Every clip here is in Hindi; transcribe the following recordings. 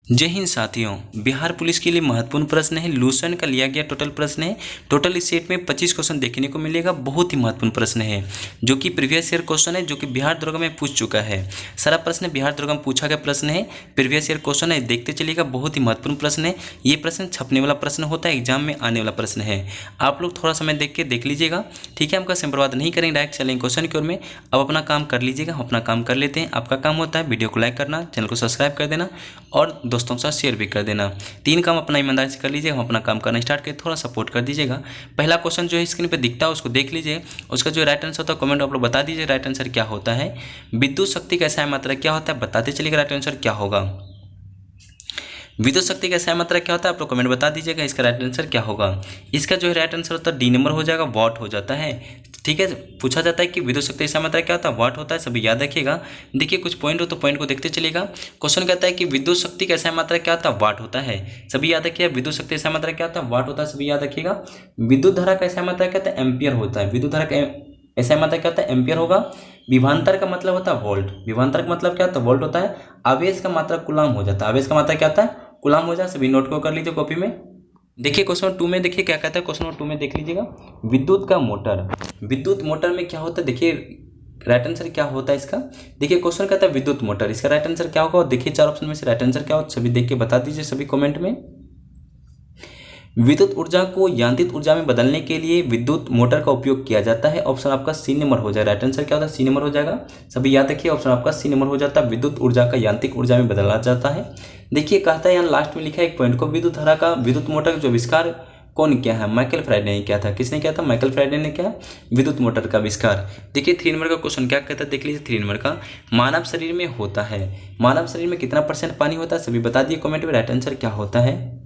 जय हिंद साथियों। बिहार पुलिस के लिए महत्वपूर्ण प्रश्न है। लूसेंट का लिया गया टोटल प्रश्न है। टोटल इस सेट में 25 क्वेश्चन देखने को मिलेगा। बहुत ही महत्वपूर्ण प्रश्न है जो कि प्रीवियस ईयर क्वेश्चन है, जो कि बिहार दुर्ग में पूछ चुका है। सारा प्रश्न बिहार दुर्ग में पूछा गया प्रश्न है, प्रीवियस ईयर क्वेश्चन है। देखते चलिएगा, बहुत ही महत्वपूर्ण प्रश्न है। ये प्रश्न छपने वाला प्रश्न होता है, एग्जाम में आने वाला प्रश्न है। आप लोग थोड़ा समय देख लीजिएगा, ठीक है। हमका समय बर्बाद नहीं करेंगे, डायरेक्ट चलेंगे क्वेश्चन की ओर में। अब अपना काम कर लीजिएगा, हम अपना काम कर लेते हैं। आपका काम होता है वीडियो को लाइक करना, चैनल को सब्सक्राइब कर देना और दोस्तों के साथ शेयर भी कर देना। 3 काम अपना ईमानदारी से कर लीजिएगा। हम अपना काम करना स्टार्ट करें, थोड़ा सपोर्ट कर दीजिएगा। पहला क्वेश्चन जो है स्क्रीन पे दिखता है उसको देख लीजिए। उसका जो राइट आंसर होता है कमेंट आप लोग बता दीजिए राइट आंसर क्या होता है। विद्युत शक्ति का एसआई मात्रा क्या होता है बताते चलिएगा, राइट आंसर क्या होगा। विद्युत शक्ति का एसआई मात्रा क्या होता है आप लोग कमेंट बता दीजिएगा, इसका राइट आंसर क्या होगा। इसका जो है राइट आंसर होता है डी नंबर हो जाएगा, वाट हो जाता है, ठीक है। पूछा जाता है कि विद्युत शक्ति एसआई मात्रा क्या होता है, वाट होता है, सभी याद रखिएगा। देखिए कुछ पॉइंट हो तो पॉइंट को देखते चलिएगा। क्वेश्चन कहता है कि विद्युत शक्ति का एसआई मात्रा क्या होता है, वाट होता है, सभी याद रखिएगा। विद्युत शक्ति एसआई मात्रा क्या होता है, वाट होता है, सभी याद रखिएगा। विद्युत धारा का एसआई मात्रा क्या होता है, एम्पियर होता है। विद्युत धारा का एसआई मात्रा क्या होता है, एम्पियर होगा। विभवांतर का मतलब होता है वोल्ट। विभवांतर का मतलब क्या होता है, वोल्ट होता है। आवेश का मात्रा कूलाम हो जाता है। आवेश का मात्रा क्या होता है, कूलाम हो जाए। सभी नोट को कर लीजिए कॉपी में। देखिए क्वेश्चन 2 में देखिए क्या कहता है। क्वेश्चन 2 में देख लीजिएगा, विद्युत का मोटर। विद्युत मोटर में क्या होता है, देखिए राइट आंसर क्या होता है इसका। देखिए क्वेश्चन कहता है विद्युत मोटर, इसका राइट आंसर क्या होगा। देखिए 4 ऑप्शन में से राइट आंसर क्या हो, सभी देख के बता दीजिए सभी कमेंट में। विद्युत ऊर्जा को यांत्रिक ऊर्जा में बदलने के लिए विद्युत मोटर का उपयोग किया जाता है। ऑप्शन आपका सी नंबर हो जाएगा। राइट आंसर क्या होता है, सी नंबर हो जाएगा। सभी याद रखिए, ऑप्शन आपका सी नंबर हो जाता है। विद्युत ऊर्जा का यांत्रिक ऊर्जा में बदला जाता है। देखिए कहता है यहाँ लास्ट में लिखा है एक पॉइंट को, विद्युत धारा का विद्युत मोटर का जो आविष्कार कौन किया है, माइकल फैराडे ने किया था। किसने किया था, माइकल फैराडे ने किया विद्युत मोटर का आविष्कार। देखिए 3 नंबर का क्वेश्चन क्या कहता है, देख लीजिए 3 नंबर का, मानव शरीर में होता है। मानव शरीर में कितना % पानी होता है, सभी बता दिए कमेंट में, राइट आंसर क्या होता है।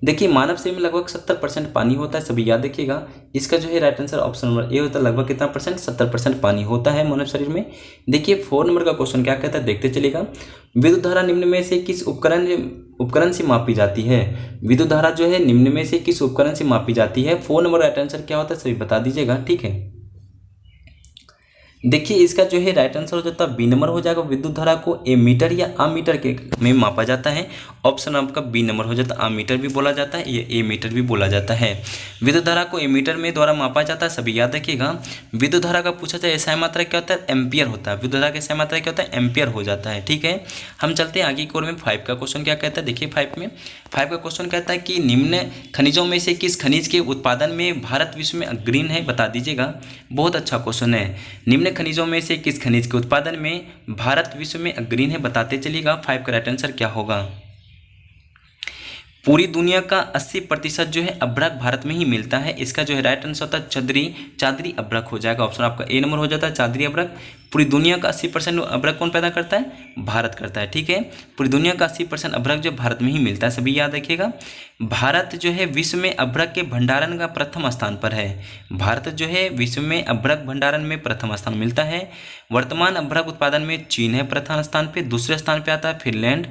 देखिए मानव शरीर में लगभग 70% पानी होता है, सभी याद रखिएगा। इसका जो है right answer option number A होता है। लगभग कितना %, 70% पानी होता है मानव शरीर में। देखिए 4 नंबर का क्वेश्चन क्या कहता है, देखते चलिएगा। विद्युत धारा निम्न में से किस उपकरण से मापी जाती है। विद्युत धारा जो है निम्न में से किस उपकरण से मापी जाती है। 4 नंबर राइट आंसर क्या होता है, सभी बता दीजिएगा, ठीक है। देखिए इसका जो है राइट आंसर हो जाता है बी नंबर हो जाएगा। विद्युत धारा को एमीटर या अमीटर के में मापा जाता है। ऑप्शन आपका बी नंबर हो जाता है। अमीटर भी बोला जाता है, ये एमीटर भी बोला जाता है। विद्युत धारा को एमीटर में द्वारा मापा जाता है, सभी याद रखिएगा। विद्युत धारा का पूछा जाए एसआई मात्रा क्या होता है, एम्पियर होता है। विद्युत धारा का एसआई मात्रा क्या होता है, एम्पियर हो जाता है, ठीक है। हम चलते हैं आगे की ओर में। 5 का क्वेश्चन क्या कहता है, देखिए 5 का क्वेश्चन कहता है कि निम्न खनिजों में से किस खनिज के उत्पादन में भारत विश्व में अग्रणी है, बता दीजिएगा। बहुत अच्छा क्वेश्चन है। निम्न खनिजों में से किस खनिज के उत्पादन में भारत विश्व में अग्रणी है, बताते चलिएगा। 5 का राइट आंसर क्या होगा। पूरी दुनिया का 80% जो है अभ्रक भारत में ही मिलता है। इसका जो है राइट आंसर होता है चादरी अभ्रक हो जाएगा। ऑप्शन आपका ए नंबर हो जाता है, चादरी अभ्रक। पूरी दुनिया का 80% अभ्रक कौन पैदा करता है, भारत करता है, ठीक है। पूरी दुनिया का 80% अभ्रक जो भारत में ही मिलता है, सभी याद रखिएगा। भारत जो है विश्व में अभ्रक के भंडारण का प्रथम स्थान पर है। भारत जो है विश्व में अभ्रक भंडारण में प्रथम स्थान मिलता है। वर्तमान अभ्रक उत्पादन में चीन है प्रथम स्थान पे। दूसरे स्थान पे आता है फिनलैंड।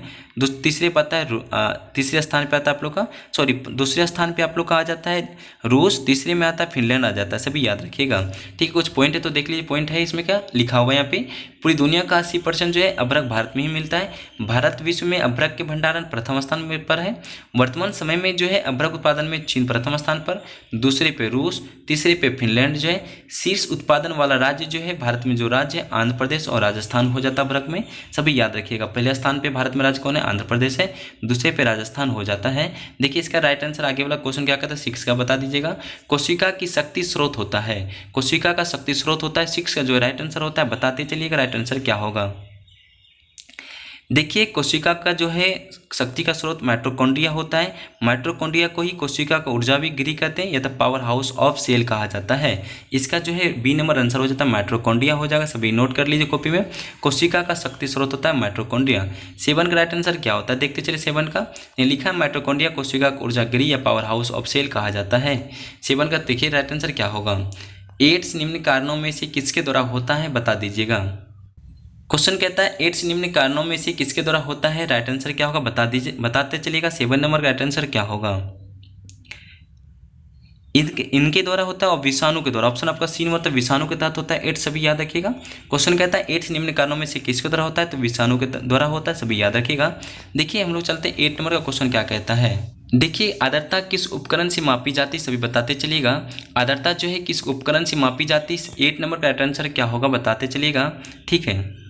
तीसरे स्थान पे आता है आप लोग का, सॉरी दूसरे स्थान पे आप लोग का आ जाता है रूस। तीसरे में आता है फिनलैंड आ जाता है, सभी याद रखिएगा, ठीक है। कुछ पॉइंट है तो देख लीजिए। पॉइंट है इसमें क्या लिखा हुआ है यहाँ पे, पूरी दुनिया का 80% जो है अभ्रक भारत में ही मिलता है। भारत विश्व में अभ्रक के भंडारण प्रथम स्थान पर है। वर्तमान समय में जो है अभ्रक उत्पादन में चीन प्रथम स्थान पर, दूसरे पे रूस, तीसरे पे फिनलैंड जो है। शीर्ष उत्पादन वाला राज्य जो है भारत में जो राज्य है आंध्र प्रदेश और राजस्थान हो जाता है अभ्रक में, सभी याद रखिएगा। पहले स्थान पे भारत में राज्य कौन है, आंध्र प्रदेश है। दूसरे पे राजस्थान हो जाता है। देखिए इसका राइट आंसर आगे वाला क्वेश्चन क्या कहता है, 6 का बता दीजिएगा। कोशिका की शक्ति स्रोत होता है। कोशिका का शक्ति स्रोत होता है। 6 का जो राइट आंसर होता है बताते चलिएगा राइट आंसर क्या होगा। देखिए कोशिका का जो है शक्ति का स्रोत माइटोकॉन्ड्रिया होता है। माइटोकॉन्ड्रिया को ही कोशिका का ऊर्जा भी गृह कहते हैं या तो पावर हाउस ऑफ सेल कहा जाता है। इसका जो है बी नंबर आंसर हो जाता है, माइटोकॉन्ड्रिया हो जाएगा, सभी नोट कर लीजिए कॉपी में। कोशिका का शक्ति स्रोत होता है माइटोकॉन्ड्रिया। 7 का राइट आंसर क्या होता है, देखते चलिए। 7 का लिखा है माइटोकॉन्ड्रिया कोशिका का ऊर्जा गृह या पावर हाउस ऑफ सेल कहा जाता है। 7 का देखिए राइट आंसर क्या होगा। एड्स निम्न कारणों में से किसके द्वारा होता है, बता दीजिएगा। क्वेश्चन कहता है एड्स निम्न कारणों में से किसके द्वारा होता है, राइट आंसर क्या होगा बता दीजिए, बताते चलिएगा। 7 नंबर का राइट आंसर क्या होगा। इनके द्वारा होता है और विषाणु के द्वारा। ऑप्शन आपका सी नंबर तो विषाणु के तहत होता है एड्स, सभी याद रखिएगा। क्वेश्चन कहता है एड्स निम्न कारणों में से किसके द्वारा होता है, तो विषाणु के द्वारा होता है, सभी याद रखिएगा। देखिए हम लोग चलते हैं 8 नंबर का क्वेश्चन क्या कहता है। देखिए आर्द्रता किस उपकरण से मापी जाती है, सभी बताते चलिएगा। आर्द्रता जो है किस उपकरण से मापी जाती है, 8 नंबर का राइट आंसर क्या होगा बताते चलिएगा। ठीक है,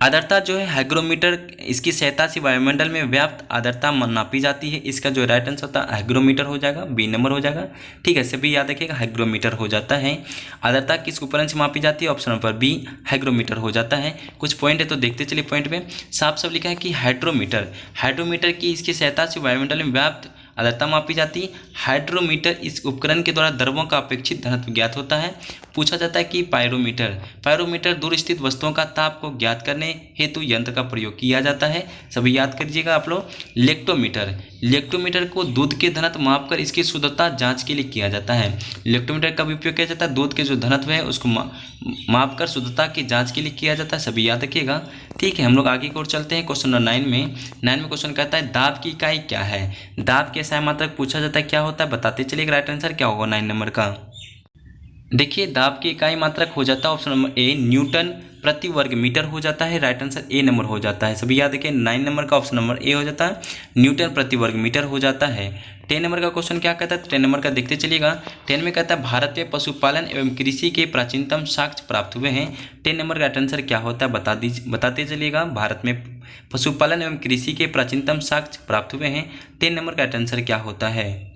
आर्द्रता जो है हाइग्रोमीटर, इसकी सहायता से वायुमंडल में व्याप्त आर्द्रता नापी जाती है। इसका जो राइट आंसर होता है हाइग्रोमीटर हो जाएगा, बी नंबर हो जाएगा। ठीक है, सभी याद रखिएगा हाइग्रोमीटर हो जाता है। आर्द्रता किस उपकरण से मापी जाती है, ऑप्शन नंबर बी हाइग्रोमीटर हो जाता है। कुछ पॉइंट है तो देखते चलिए। पॉइंट में साफ साफ लिखा है कि हाइड्रोमीटर की इसकी सहायता से वायुमंडल में व्याप्त आर्द्रता मापी जाती है। हाइड्रोमीटर इस उपकरण के द्वारा द्रव्यों का अपेक्षित घनत्व ज्ञात होता है। पूछा जाता है कि पायरोमीटर दूर स्थित वस्तुओं का ताप को ज्ञात करने हेतु यंत्र का प्रयोग किया जाता है, सभी याद करिएगा आप लोग। लेक्टोमीटर को दूध के घनत्व मापकर इसकी शुद्धता जांच के लिए किया जाता है। लेक्टोमीटर का भी उपयोग किया जाता है, दूध के जो घनत्व है उसको मापकर शुद्धता की जांच के लिए किया जाता है, सभी याद रखिएगा। ठीक है, हम लोग आगे की ओर चलते हैं। क्वेश्चन नंबर 9 में क्वेश्चन कहता है दाब की इकाई क्या है। दाब के सहाय मात्रक पूछा जाता है, क्या होता है बताते चलिए। राइट आंसर क्या होगा 9 नंबर का। देखिए दाब की इकाई मात्रक हो जाता है ऑप्शन नंबर ए न्यूटन प्रति वर्ग मीटर हो जाता है। राइट आंसर ए नंबर हो जाता है, सभी याद रखिए। 9 नंबर का ऑप्शन नंबर ए हो जाता है, न्यूटन प्रति वर्ग मीटर हो जाता है। 10 नंबर का क्वेश्चन क्या कहता है, 10 नंबर का देखते चलिएगा। 10 में कहता है भारत में पशुपालन एवं कृषि के प्राचीनतम साक्ष्य प्राप्त हुए हैं। 10 नंबर का राइट आंसर क्या होता है बताते चलिएगा। भारत में पशुपालन एवं कृषि के प्राचीनतम साक्ष्य प्राप्त हुए हैं। 10 नंबर का राइट आंसर क्या होता है।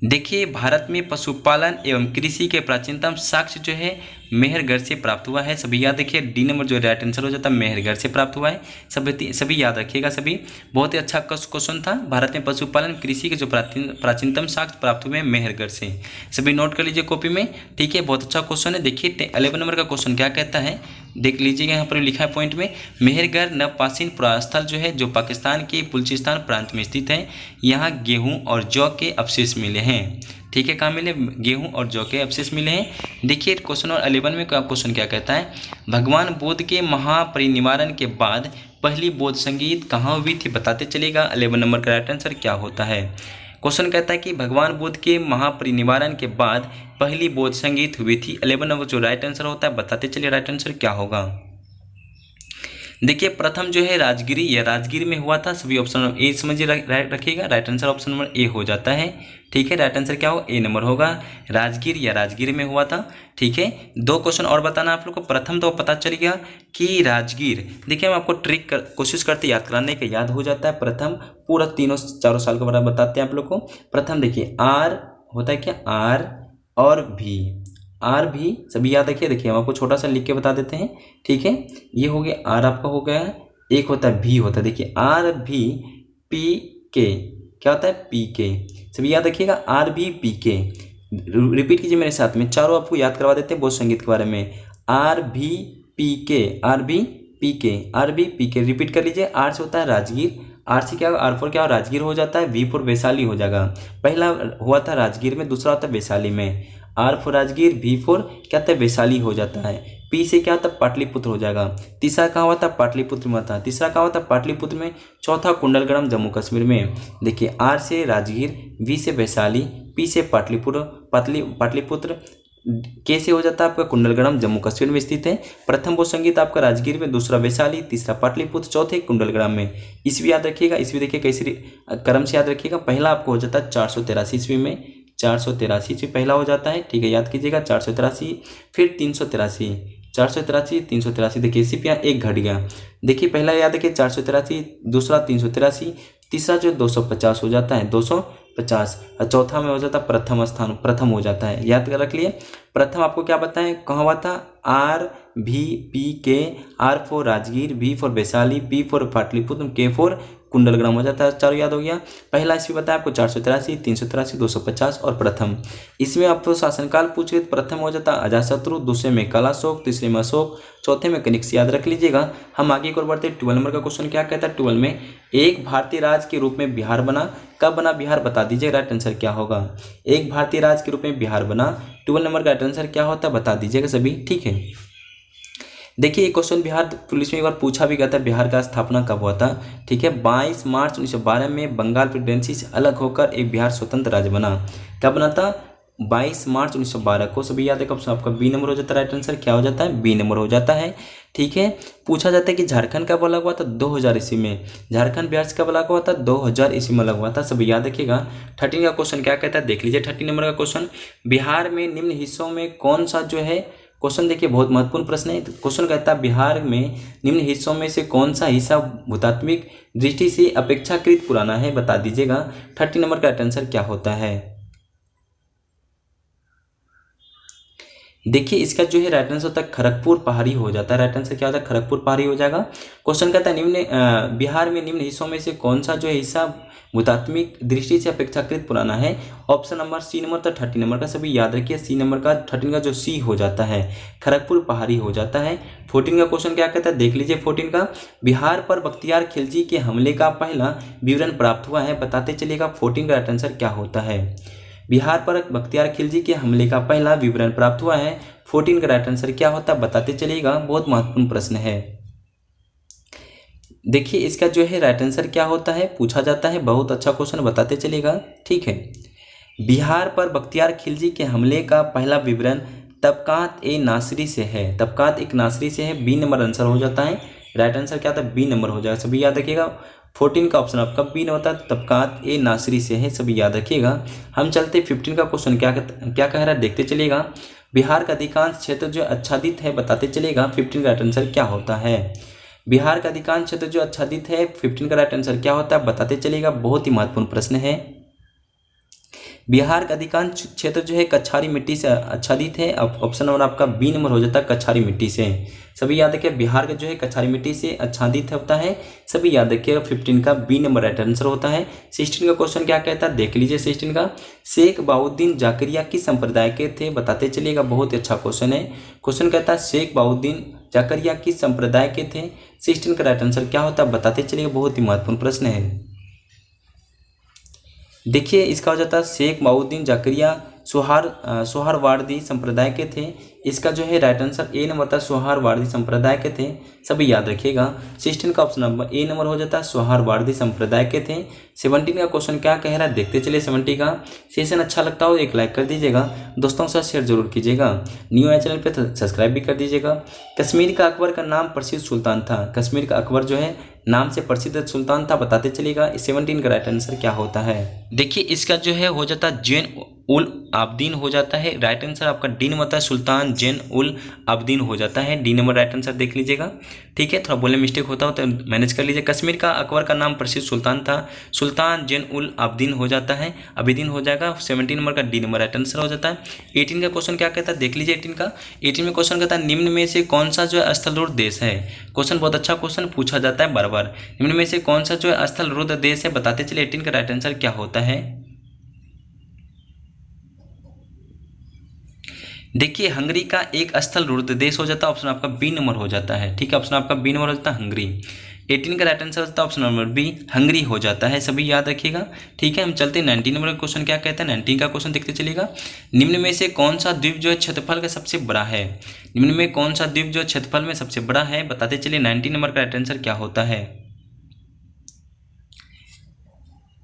देखिए भारत में पशुपालन एवं कृषि के प्राचीनतम साक्ष्य जो है मेहरगढ़ से प्राप्त हुआ है, सभी याद रखिए। डी नंबर जो राइट आंसर हो जाता है मेहरगढ़ से प्राप्त हुआ है, सभी याद रखिएगा। सभी बहुत ही अच्छा क्वेश्चन था। भारत में पशुपालन कृषि के जो प्राचीनतम साक्ष्य प्राप्त हुए हैं मेहरगढ़ से, सभी नोट कर लीजिए कॉपी में। ठीक है, बहुत अच्छा क्वेश्चन है। देखिए 11 नंबर का क्वेश्चन क्या कहता है, देख लीजिएगा। यहाँ पर लिखा है पॉइंट में, मेहरगढ़ नवपाषाण पुरास्थल जो है जो पाकिस्तान के बलूचिस्तान प्रांत में स्थित है। यहाँ गेहूँ और जौ के अवशेष मिले हैं। ठीक है, कहाँ मिले, गेहूं और जौ के अवशेष मिले हैं। देखिए क्वेश्चन और 11 में क्वेश्चन क्या कहता है, भगवान बुद्ध के महापरिनिर्वाण के बाद पहली बौद्ध संगीत कहाँ हुई थी बताते चलेगा। 11 नंबर का राइट आंसर क्या होता है। क्वेश्चन कहता है कि भगवान बुद्ध के महापरिनिर्वाण के बाद पहली बौद्ध संगीत हुई थी। 11 नंबर जो राइट आंसर होता है बताते चलिए राइट आंसर क्या होगा। देखिए प्रथम जो है राजगिरी में हुआ था, सभी ऑप्शन नंबर ए समझिए रखिएगा। Right answer option number A हो जाता है। ठीक है, राइट आंसर क्या होगा, ए नंबर होगा। राजगिर में हुआ था। ठीक है, 2 क्वेश्चन और बताना आप लोग को। प्रथम तो पता चल गया कि राजगीर, देखिए हम आपको कोशिश करते याद कराने का, याद हो जाता है। प्रथम पूरा 3-4 साल का बड़ा बताते हैं आप लोग को। प्रथम देखिए आर होता है क्या, आर और भी सभी याद रखिए। देखिए हम आपको छोटा सा लिख के बता देते हैं। ठीक है, ये हो गया आर आपका हो गया, एक होता है भी होता है। देखिए आर भी पी के क्या होता है, पी के, सभी याद रखिएगा। आर भी पी के, रिपीट कीजिए मेरे साथ में, चारों आपको याद करवा देते हैं बौद्ध संगीत के बारे में। आर भी पी के, रिपीट कर लीजिए। आर से होता है राजगीर, आर से क्या, आर फोर क्या राजगीर हो जाता है, वी फोर वैशाली हो जाएगा। पहला हुआ था राजगीर में, दूसरा होता है वैशाली में। R for Rajgir, V for क्या होता है वैशाली हो जाता है। पी से क्या होता है पाटलिपुत्र हो जाएगा। तीसरा कहाँ हुआ था, पाटलिपुत्र में था। तीसरा कहाँ हुआ था, पाटलिपुत्र में। चौथा कुंडलग्राम जम्मू कश्मीर में। देखिए आर से राजगीर, वी से वैशाली, पी से पाटलिपुत्र, के से हो जाता है आपका कुंडलग्राम जम्मू कश्मीर में स्थित है। प्रथम बौद्ध संगीत आपका राजगीर में, दूसरा वैशाली, तीसरा पाटलिपुत्र, चौथे कुंडलग्राम में। ईस्वी याद रखिएगा, ईस्वी देखिए कैसे क्रम से याद रखिएगा। पहला आपको हो जाता है 483 ईस्वी में, 483 ईस्वी पहला हो जाता है। ठीक है, याद कीजिएगा 483, फिर 383, 483, 383। देखिए इसी पे यहाँ एक घट गया। देखिए पहला याद रखिए 483, दूसरा 383, तीसरा जो 250 हो जाता है, 250, और चौथा में हो जाता है प्रथम हो जाता है। याद कर रख लिए। प्रथम आपको क्या बताएं कहाँ हुआ था, are B P K, R for Rajgir, V for Vaishali, P for Pataliputra, K for कुंडलग्राम हो जाता है। चारों याद हो गया। पहला ईस्वी बताया आपको 483, 383, 250 और प्रथम। इसमें आपको शासनकाल पूछ रहे, प्रथम हो जाता है अजातशत्रु, दूसरे में कालाशोक, तीसरे में अशोक, चौथे में कनिष्क। याद रख लीजिएगा। हम आगे की ओर बढ़ते हैं। 12 नंबर का क्वेश्चन क्या कहता है, 12 में एक भारतीय राज्य के रूप में बिहार बना, कब बना बिहार बता दीजिए। राइट आंसर क्या होगा, एक भारतीय राज्य के रूप में बिहार बना। 12 नंबर का राइट आंसर क्या होता है बता दीजिएगा सभी। ठीक है, देखिए ये क्वेश्चन बिहार पुलिस में एक बार पूछा भी गया था, बिहार का स्थापना कब हुआ था। ठीक है, 22 मार्च 1912 में बंगाल प्रेसिडेंसी से अलग होकर एक बिहार स्वतंत्र राज्य बना। कब बना था? 22 मार्च 1912 को। सभी याद है कब? आपका बी नंबर हो जाता है, राइट आंसर क्या हो जाता है? बी नंबर हो जाता है। ठीक है, पूछा जाता है कि झारखंड कब अलग हुआ था? 2000 ईस्वी में। झारखंड बिहार से कब अलग हुआ था? 2000 ईस्वी में अलग हुआ था। सभी याद रखिएगा। 13 का क्वेश्चन क्या कहता है देख लीजिए। 13 नंबर का क्वेश्चन, बिहार में निम्न हिस्सों में कौन सा जो है, क्वेश्चन देखिए बहुत महत्वपूर्ण प्रश्न है। क्वेश्चन कहता है बिहार में निम्न हिस्सों में से कौन सा हिस्सा भूतात्विक दृष्टि से अपेक्षाकृत पुराना है? बता दीजिएगा। 30 नंबर का आंसर क्या होता है? देखिए इसका जो है राइट आंसर होता है खड़गपुर पहाड़ी हो जाता है। राइट आंसर क्या होता है? खड़गपुर पहाड़ी हो जाएगा। क्वेश्चन कहता है बिहार में निम्न हिस्सों में से कौन सा जो है हिस्सा भूतात्मिक दृष्टि से अपेक्षाकृत पुराना है? ऑप्शन नंबर सी नंबर तो 30 नंबर का। सभी याद रखिए सी नंबर का 13 का जो सी हो जाता है खड़गपुर पहाड़ी हो जाता है। 14 का क्वेश्चन क्या कहता है देख लीजिए। 14 का, बिहार पर बख्तियार खिलजी के हमले का पहला विवरण प्राप्त हुआ है, बताते चलिएगा। 14 का राइट आंसर क्या होता है? बिहार पर बख्तियार खिलजी के हमले का पहला विवरण प्राप्त हुआ है। 14 का राइट आंसर क्या होता है बताते चलिएगा। बहुत महत्वपूर्ण प्रश्न है। देखिए इसका जो है राइट आंसर क्या होता है पूछा जाता है। बहुत अच्छा क्वेश्चन, बताते चलिएगा। ठीक है, बिहार पर बख्तियार खिलजी के हमले का पहला विवरण तबकात ए नासरी से है। तबकात एक नासरी से है। बी नंबर आंसर हो जाता है। राइट आंसर क्या था? बी नंबर हो जाएगा। सभी याद रखिएगा। 14 का ऑप्शन आपका बी होता है, तबकात ए नासरी से है। सभी याद रखिएगा। हम चलते 15 का क्वेश्चन क्या कह रहा है देखते चलिएगा। बिहार का अधिकांश क्षेत्र जो आच्छादित है, बताते चलिएगा। 15 का राइट आंसर क्या होता है? बिहार का अधिकांश क्षेत्र जो आच्छादित है, 15 का राइट आंसर क्या होता है बताते चलिएगा। बहुत ही महत्वपूर्ण प्रश्न है। बिहार का अधिकांश क्षेत्र जो है कछारी मिट्टी से आच्छादित है। ऑप्शन नंबर आपका बी नंबर हो जाता है, कछारी मिट्टी से। सभी याद रखिए बिहार का जो है कछारी मिट्टी से आच्छादित होता है। सभी याद रखिएगा। 15 का बी नंबर राइट आंसर होता है। 16 का क्वेश्चन क्या कहता है देख लीजिए। 16 का, शेख बाउद्दीन जाकरिया किस संप्रदाय के थे? बताते चलिएगा। बहुत ही अच्छा क्वेश्चन है। क्वेश्चन कहता है शेख बाउद्दीन जाकरिया किस संप्रदाय के थे? 16 का राइट आंसर क्या होता है बताते चलिएगा। बहुत ही महत्वपूर्ण प्रश्न है। देखिए इसका हो जाता है शेख बाउद्दीन जाकरिया सोहरावार्दी संप्रदाय के थे। इसका जो है राइट आंसर ए नंबर था, सोहरावार्दी संप्रदाय के थे। सभी याद रखिएगा। 16 का ऑप्शन नंबर ए नंबर हो जाता है, सोहरावार्दी संप्रदाय के थे। 17 का क्वेश्चन क्या कह रहा है देखते चलिए। 17 का, सेशन अच्छा लगता हो एक लाइक कर दीजिएगा, दोस्तों के साथ शेयर जरूर कीजिएगा, न्यू है चैनल पर तो सब्सक्राइब भी कर दीजिएगा। कश्मीर का अकबर का नाम प्रसिद्ध सुल्तान था। कश्मीर का अकबर जो है नाम से प्रसिद्ध सुल्तान था, बताते चलिएगा। 17 का राइट आंसर क्या होता है? देखिए इसका जो है हो जाता है जैन उल आबदीन हो जाता है। राइट आंसर आपका डी नंबर होता है, सुल्तान जैन उल आबदीन हो जाता है। डी नंबर राइट आंसर देख लीजिएगा। ठीक है, थोड़ा बोलने मिस्टेक होता हो तो मैनेज कर लीजिए। कश्मीर का अकबर का नाम प्रसिद्ध सुल्तान था, सुल्तान जैन उल आबदीन हो जाता है, आबिदीन हो जाएगा। 17 नंबर का डी नंबर राइट आंसर हो जाता है। 18 का क्वेश्चन क्या कहता है देख लीजिए। 18 में क्वेश्चन कहता है निम्न में से कौन सा जो है स्थलरूढ़ देश है? क्वेश्चन बहुत अच्छा क्वेश्चन पूछा जाता है बार बार। निम्न में से कौन सा जो है स्थलरूढ़ देश है, बताते चलिए। 18 का राइट आंसर क्या होता है? देखिए हंगरी का एक स्थलरूढ़ देश हो जाता है। ऑप्शन आपका बी नंबर हो जाता है। ठीक है, ऑप्शन आपका बी नंबर हो जाता है हंगरी। 18 का राइट आंसर होता है ऑप्शन नंबर बी, हंगरी हो जाता है। सभी याद रखिएगा। ठीक है, हम चलते हैं 19 नंबर का क्वेश्चन क्या कहता है। 19 का क्वेश्चन देखते चलिएगा। निम्न में से कौन सा द्वीप जो है क्षेत्रफल का सबसे बड़ा है? निम्न में कौन सा द्वीप जो है क्षेत्रफल में सबसे बड़ा है, बताते चलिए। 19 नंबर का राइट आंसर क्या होता है?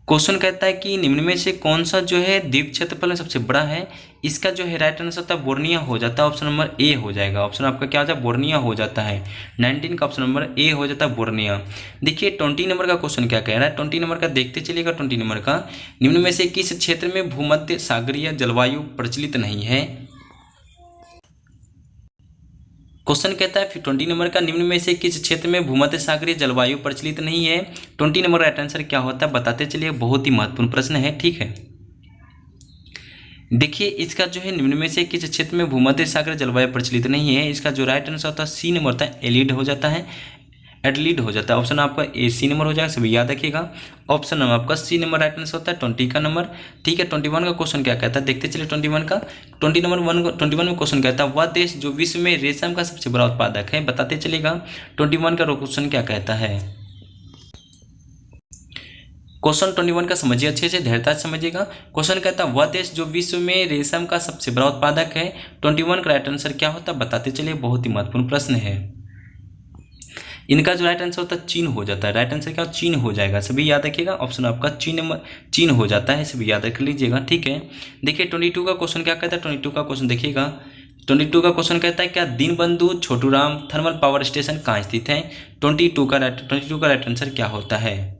क्वेश्चन कहता है कि निम्न में से कौन सा जो है द्वीप क्षेत्रफल में सबसे बड़ा है? इसका जो है राइट आंसर होता है बोर्निया हो जाता है। ऑप्शन नंबर ए हो जाएगा। ऑप्शन आपका क्या हो जाता है? बोर्निया हो जाता है। 19 का ऑप्शन नंबर ए हो जाता है बोर्निया। देखिए 20 नंबर का क्वेश्चन क्या कह रहा है। 20 नंबर का देखते चलिएगा। 20 नंबर का, निम्न में से किस क्षेत्र में भूमध्य सागरीय जलवायु प्रचलित नहीं है? क्वेश्चन कहता है फिर 20 नंबर का, निम्न में से किस क्षेत्र में भूमध्य सागरीय जलवायु प्रचलित नहीं है? 20 नंबर राइट आंसर क्या होता है बताते चलिए। बहुत ही महत्वपूर्ण प्रश्न है। ठीक है, देखिए इसका जो है निम्न में से किस क्षेत्र में भूमध्य सागरीय जलवायु प्रचलित नहीं है? इसका जो राइट आंसर होता है सी नंबर होता है, एलिड हो जाता है, एडलीड हो जाता है। ऑप्शन आपका ए सी नंबर हो जाएगा। सभी याद रखिएगा। ऑप्शन नंबर आपका सी नंबर राइट आंसर होता है 20 का नंबर। ठीक है, 21 का क्वेश्चन क्या कहता है देखते चलिए। 21 का, 21 में क्वेश्चन कहता है वह देश जो विश्व में रेशम का सबसे बड़ा उत्पादक है, बताते चलेगा। 21 का क्वेश्चन क्या कहता है? क्वेश्चन 21 का समझिए अच्छे से, धैर्यता से समझिएगा। क्वेश्चन कहता है वह देश जो विश्व में रेशम का सबसे बड़ा उत्पादक है। 21 का राइट आंसर क्या होता है बताते चलिए। बहुत ही महत्वपूर्ण प्रश्न है। इनका जो राइट आंसर होता है चीन हो जाता है। राइट आंसर क्या चीन हो जाएगा, सभी याद रखिएगा। ऑप्शन आपका चीन हो जाता है, सभी याद रख लीजिएगा, ठीक है। देखिए 22 का क्वेश्चन क्या कहता है, 22 का क्वेश्चन देखिएगा। 22 का क्वेश्चन कहता है क्या Deenbandhu Chhotu Ram thermal power station कहाँ स्थित है। 22 का राइट आंसर क्या होता है।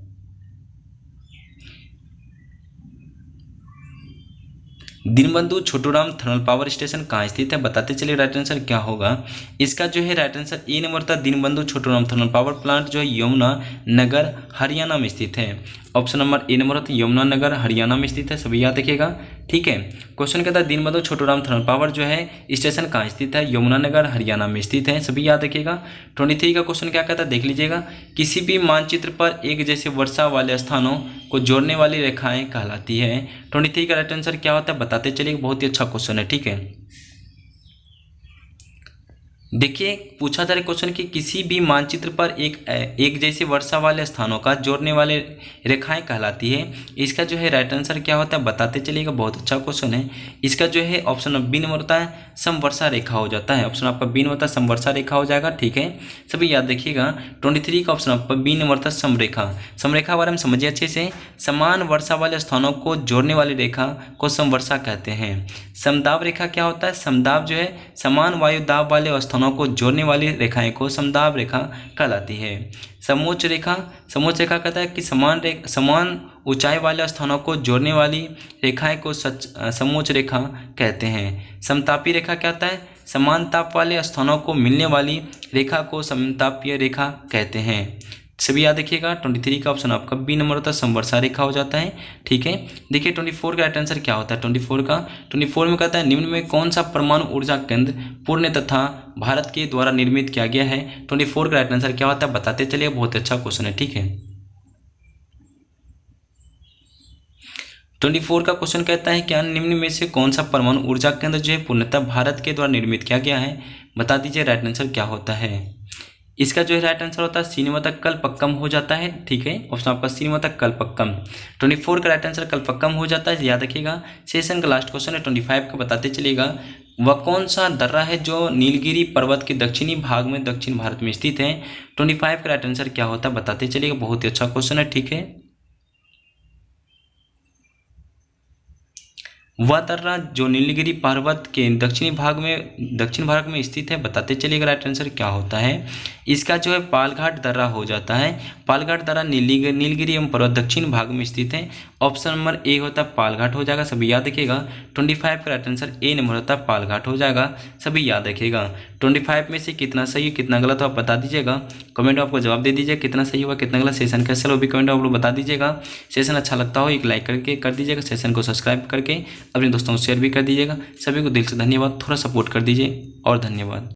Deenbandhu Chhotu Ram thermal power station कहाँ स्थित है, बताते चलिए राइट आंसर क्या होगा। इसका जो है राइट आंसर ए नंबर था, Deenbandhu Chhotu Ram thermal power plant जो है यमुना नगर हरियाणा में स्थित है। ऑप्शन नंबर ए नंबर होता है यमुना नगर हरियाणा में स्थित है, सभी याद रखिएगा, ठीक है। क्वेश्चन कहता है दीनबंधु छोटूराम थर्मल पावर जो है स्टेशन कहाँ स्थित है, यमुना नगर हरियाणा में स्थित है, सभी याद रखिएगा। 23 का क्वेश्चन क्या कहता है, देख लीजिएगा। किसी भी मानचित्र पर एक जैसे वर्षा वाले स्थानों को जोड़ने वाली रेखाएं कहलाती है। 23 का राइट आंसर क्या होता है, बताते चलिए, बहुत ही अच्छा क्वेश्चन है, ठीक है। देखिए पूछा जा रहा क्वेश्चन कि किसी भी मानचित्र पर एक जैसे वर्षा वाले स्थानों का जोड़ने वाले रेखाएं कहलाती है। इसका जो है राइट आंसर क्या होता है, बताते चलिएगा, बहुत अच्छा क्वेश्चन है। इसका जो है ऑप्शन बी नंबर होता है समवर्षा रेखा हो जाता है। ऑप्शन आपका बी नंबर होता है समवर्षा रेखा हो जाएगा, ठीक है, सभी याद रखिएगा। 23 का ऑप्शन आपका बी नंबर था समरेखा। समरेखा बारे में समझिए अच्छे से। समान वर्षा वाले स्थानों को जोड़ने वाली रेखा को समवर्षा कहते हैं। समदाब रेखा क्या होता है, समदाब जो है समान वायु दाब वाले स्थानों को जोड़ने वाली रेखाएं को समदाब रेखा कहलाती है। समोच्च रेखा कहता है कि समान ऊंचाई वाले स्थानों को जोड़ने वाली रेखाएं को समोच्च रेखा कहते हैं। समतापी रेखा क्या होता है, समान ताप वाले स्थानों को मिलने वाली रेखा को समतापीय रेखा कहते हैं, सभी याद रखिएगा। 23 का ऑप्शन आपका बी नंबर होता है समवर्षा रेखा हो जाता है, ठीक है। देखिए 24 का राइट आंसर क्या होता है। 24 में कहता है निम्न में कौन सा परमाणु ऊर्जा केंद्र पुणे तथा भारत के द्वारा निर्मित किया गया है। 24 का राइट आंसर क्या होता है, बताते चलिए, बहुत अच्छा क्वेश्चन है, ठीक है। 24 का क्वेश्चन कहता है क्या निम्न में से कौन सा परमाणु ऊर्जा केंद्र जो है पूर्णतः भारत के द्वारा निर्मित किया गया है, बता दीजिए राइट आंसर क्या होता है। इसका जो है राइट आंसर होता है सीनिमतक कल्पक्कम हो जाता है, ठीक है। ऑप्शन आपका सीनिमतक कल्पक्कम। 24 का राइट आंसर कल्पक्कम हो जाता है, याद रखिएगा। सेशन का लास्ट क्वेश्चन है 25 का, बताते चलिएगा। वह कौन सा दर्रा है जो नीलगिरी पर्वत के दक्षिणी भाग में दक्षिण भारत में स्थित है। 25 का राइट आंसर क्या होता है, बताते चलिएगा, बहुत ही अच्छा क्वेश्चन है, ठीक है। वह दर्रा जो नीलगिरी पर्वत के दक्षिण भारत में स्थित है, बताते चलिएगा राइट आंसर क्या होता है। इसका जो है पालघाट दर्रा हो जाता है। पालघाट दर्रा नीलगिरी एवं पर्वत दक्षिण भाग में स्थित है। ऑप्शन नंबर ए होता है पालघाट हो जाएगा, सभी याद रखिएगा। 25 का राइट आंसर ए नंबर होता है पालघाट हो जाएगा, सभी याद रखिएगा। 25 में से कितना सही है कितना गलत हो आप बता दीजिएगा, कमेंट में आपको जवाब दे दीजिएगा कितना सही हुआ कितना गलत। सेशन कैसा हो भी कमेंट में आप लोग बता दीजिएगा। सेशन अच्छा लगता हो एक लाइक करके कर दीजिएगा, सेशन को सब्सक्राइब करके अपने दोस्तों को शेयर भी कर दीजिएगा। सभी को दिल से धन्यवाद, थोड़ा सपोर्ट कर दीजिए और धन्यवाद।